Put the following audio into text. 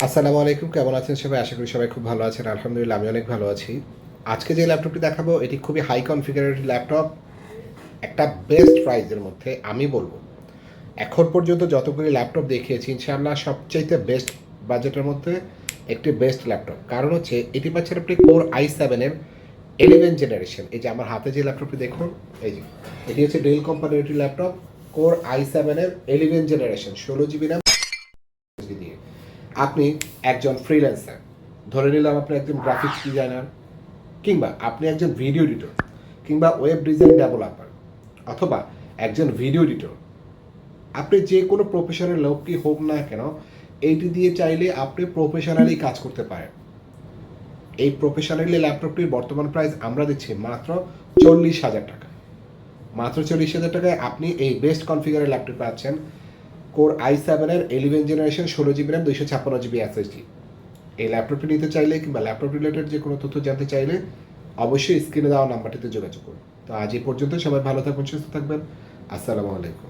আসসালামু আলাইকুম, কেমন আছেন সবাই? আশা করি সবাই খুব ভালো আছেন। আলহামদুলিল্লাহ আমি অনেক ভালো আছি। আজকে যে ল্যাপটপটি দেখাবো এটি খুবই হাই কনফিগারেড ল্যাপটপ, একটা বেস্ট প্রাইসের মধ্যে আমি বলবো। এখন পর্যন্ত যতগুলি ল্যাপটপ দেখিয়েছি ইনশাআল্লাহ সবচাইতে বেস্ট বাজেটের মধ্যে একটি বেস্ট ল্যাপটপ। কারণ হচ্ছে এটি পাচ্ছেন আপনি কোর i7-এর 11 জেনারেশন। এই যে আমার হাতে যে ল্যাপটপটি দেখুন, এই যে এটি হচ্ছে ডেল কোম্পানির একটি ল্যাপটপ, কোর i7-এর 11 জেনারেশন, 16 জিবি র্যাম দিয়ে। আপনি একজন ফ্রিল্যান্সার, ধরে নিলাম আপনি একজন গ্রাফিক্স ডিজাইনার, কিংবা আপনি একজন ভিডিও এডিটর, কিংবা ওয়েব ডিজাইন ডেভেলপার, অথবা একজন ভিডিও এডিটর, আপনি যে কোনো প্রফেশনের লোকই হোক না কেন, এইটি দিয়ে চাইলে আপনি প্রফেশনালি কাজ করতে পারেন। এই প্রফেশনালি ল্যাপটপটির বর্তমান প্রাইস আমরা দিচ্ছি মাত্র 40,000 টাকা। মাত্র 40,000 টাকায় আপনি এই বেস্ট কনফিগারের ল্যাপটপ পাচ্ছেন, কোর i7-এর 11 generation, 16 GB RAM, 256 GB SSD. এই ল্যাপটপটি নিতে চাইলে কিংবা ল্যাপটপ রিলেটেড যে কোনো তথ্য জানতে চাইলে অবশ্যই স্ক্রিনে দেওয়া নাম্বারটিতে যোগাযোগ করুন। তো আজ এই পর্যন্ত, সবাই ভালো থাকবেন, সুস্থ থাকবেন। আসসালামু আলাইকুম।